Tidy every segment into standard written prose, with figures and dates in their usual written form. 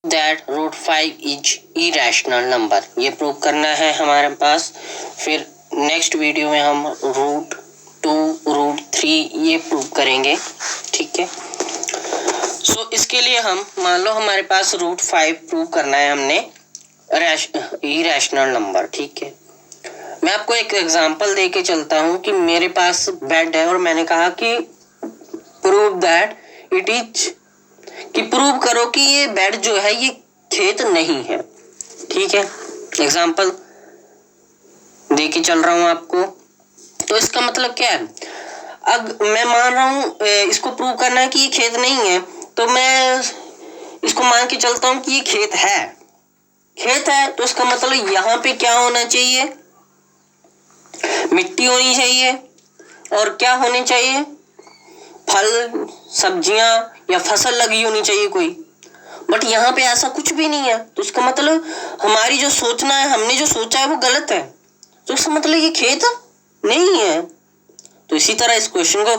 That root 5 is irrational number, ये prove करना है हमारे पास। फिर नेक्स्ट वीडियो में हम रूट 2 रूट 3 ये प्रूव करेंगे, ठीक है। सो इसके लिए हम मान लो हमारे पास रूट 5 प्रूव करना है हमने इरेशनल नंबर, ठीक है। मैं आपको एक एग्जांपल देके चलता हूँ कि मेरे पास बेड है और मैंने कहा कि प्रूव दैट इट इज, कि प्रूव करो कि ये बेड जो है ये खेत नहीं है, ठीक है। एग्जांपल देके चल रहा हूँ आपको। तो इसका मतलब क्या है, अब मैं मान रहा हूँ इसको प्रूव करना है कि ये खेत नहीं है, तो मैं इसको मान के चलता हूँ कि ये खेत है। खेत है तो इसका मतलब यहाँ पे क्या होना चाहिए, मिट्टी होनी चाहिए और क्या होनी चाहिए, फल सब्जियां या फसल लगी होनी चाहिए कोई। बट यहाँ पे ऐसा कुछ भी नहीं है, तो इसका मतलब हमारी जो सोचना है, हमने जो सोचा है वो गलत है, तो इसका मतलब ये खेत नहीं है। तो इसी तरह इस क्वेश्चन को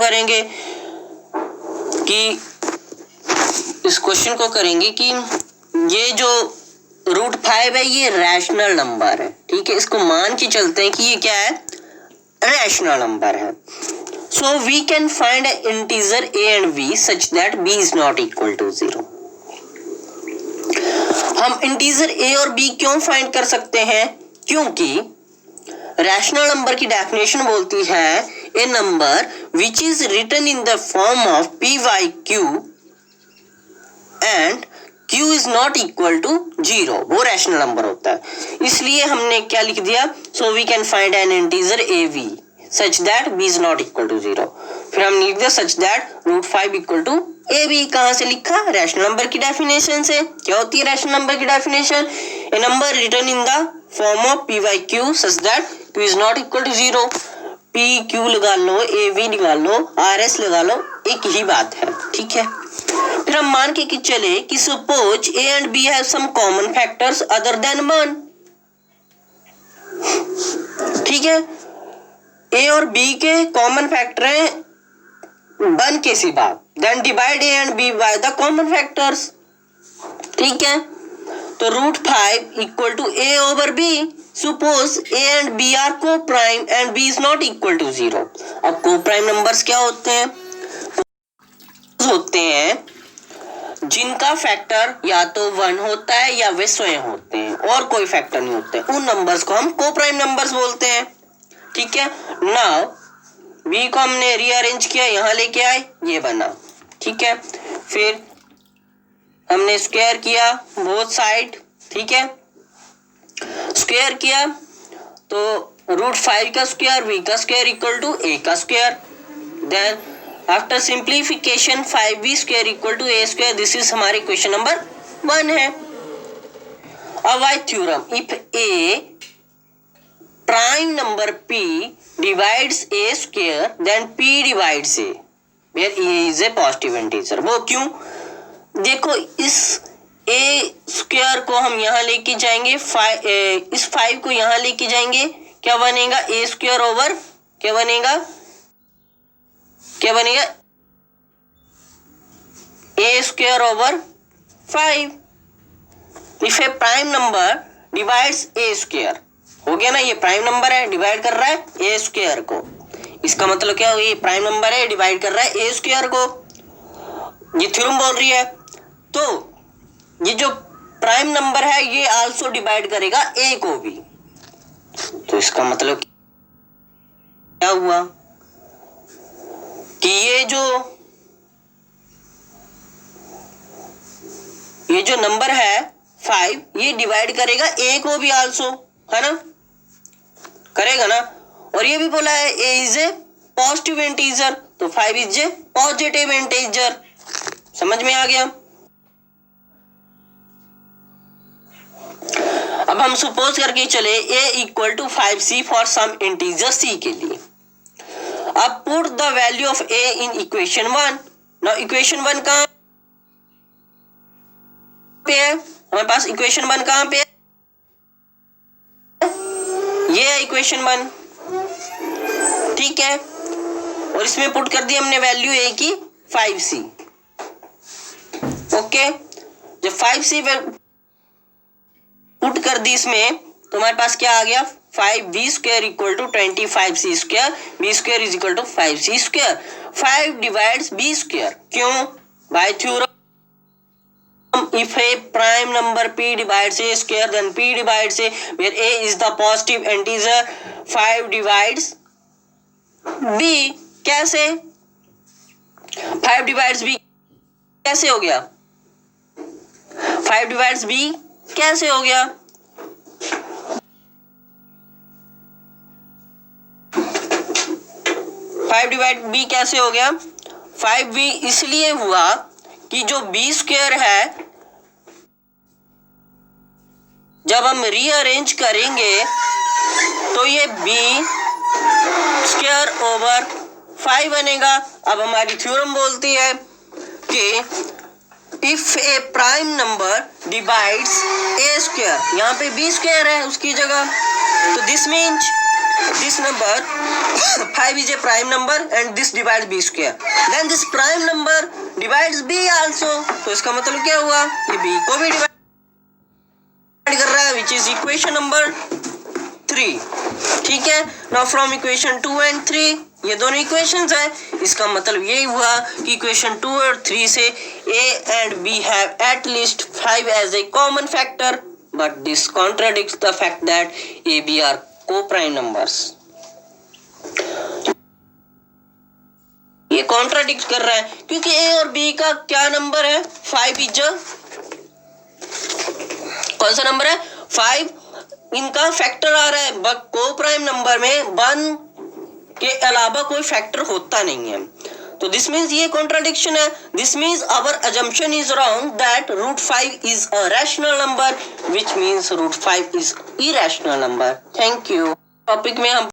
करेंगे कि ये जो रूट 5 है ये रैशनल नंबर है, ठीक है। इसको मान के चलते हैं कि ये क्या है, रैशनल नंबर है। So we can find an integer a and b such that b is not equal to 0. हम इंटीजर a और b क्यों फाइंड कर सकते हैं, क्योंकि रैशनल नंबर की डेफिनेशन बोलती है a number which is written in the form of p by q and q is not equal to 0, वो रैशनल नंबर होता है। इसलिए हमने क्या लिख दिया, so we can find an integer a v such that b is not equal to 0। फिर हम लिख दिया such that root 5 equal to a b. कहां से लिखा, रैशनल नंबर की डेफिनेशन से। क्या होती है रैशनल नंबर की definition, a number written in the form of p by q such that q is not equal to 0। p q लगा लो, ए वी लगा लो, आर एस लगा लो, एक ही बात है, ठीक है। फिर हम मान के कि चले कि suppose A and b have some common factors other than 1, ठीक है। ए और बी के कॉमन फैक्टर हैं 1 के सिवा, then divide A and B by the common factors, ठीक है। तो root 5 equal to A over B, suppose A and B are coprime and B is not equal to 0। अब को prime numbers क्या होते हैं, जिनका फैक्टर या तो 1 होता है या वे स्वयं होते हैं और कोई फैक्टर नहीं होते, उन नंबर्स को हम को प्राइम नंबर्स बोलते हैं, ठीक है। नाउ बी को हमने रीअरेंज किया, यहां लेके आए, ये बना, ठीक है। फिर हमने स्क्वायर किया बोथ साइड, ठीक है। स्क्वायर किया तो रूट 5 का स्क्वायर बी का स्क्वायर इक्वल टू ए का square, then after simplification 5b square equal to a square. This is हमारे क्वेश्चन नंबर 1 है। अब why theorem, if a prime number p divides a square then p divides a where a is a positive integer. वो क्यों, देखो इस a square को हम यहां लेके जाएंगे, इस 5 को यहां लेके जाएंगे, क्या बनेगा, a स्क्वायर ओवर क्या बनेगा a square over 5। If A prime number divides a square, हो गया ना, ये प्राइम नंबर है डिवाइड कर रहा है a स्क्वायर को, इसका मतलब क्या हो, ये प्राइम नंबर है डिवाइड कर रहा है a स्क्वायर को, ये थ्योरम बोल रही है। तो ये जो प्राइम नंबर है ये आल्सो डिवाइड करेगा a को भी, तो इसका मतलब क्या हुआ कि ये जो नंबर है 5 ये डिवाइड करेगा a को भी आल्सो, है ना, करेगा ना। और ये भी बोला है a is a positive integer, तो 5 इज ए पॉजिटिव इंटीजर। समझ में आ गया। अब हम सपोज करके चले a equal to 5c for some integer c के लिए। अब put the value of a in equation 1। Now equation 1 कहां पे है, हमारे पास इक्वेशन 1 कहां पे है, ये है इक्वेशन 1, ठीक है। और इसमें पुट कर दी हमने वैल्यू a की 5c, ओके। जब 5c पुट कर दी इसमें तो हमारे पास क्या आ गया 5b square equal to 25c square, b square is equal to 5c square. 5 divides b square, क्यों? By theorem if a prime number p divides a square then p divides a, where a is the positive integer, 5 divides b। कैसे 5 divides b कैसे हो गया? 5 divides b कैसे हो गया? 5 divide b कैसे हो गया? 5b इसलिए हुआ कि जो b स्क्वायर है जब हम रीअरेंज करेंगे तो ये b स्क्वायर ओवर 5 बनेगा। अब हमारी थ्योरम बोलती है कि if A prime number divides A square, यहाँ पे b स्क्वायर है उसकी जगह, तो this means this number 5 is a prime number and this divides b square, then this prime number divides b also, तो इसका मतलब क्या हुआ? ये b को भी डिवाइड कर रहा है, which is equation number 3। ठीक है, now from equation 2 and 3 ये दोनों इक्वेशंस है, इसका मतलब यही हुआ कि इक्वेशन 2 और 3 से a and b have at least 5 as a common factor, but this contradicts the fact that a b are co-prime numbers। ये कॉन्ट्राडिक्ट कर रहा है क्योंकि a और b का क्या नंबर है? 5 इज कौन सा नंबर है? 5 इनका फैक्टर आ रहा है, बट को प्राइम नंबर में 1 के अलावा कोई फैक्टर होता नहीं है, तो दिस मीन्स ये कॉन्ट्राडिक्शन है। This means our assumption is wrong that √5 is a rational number, which means √5 is irrational number. Thank you. Topic में हम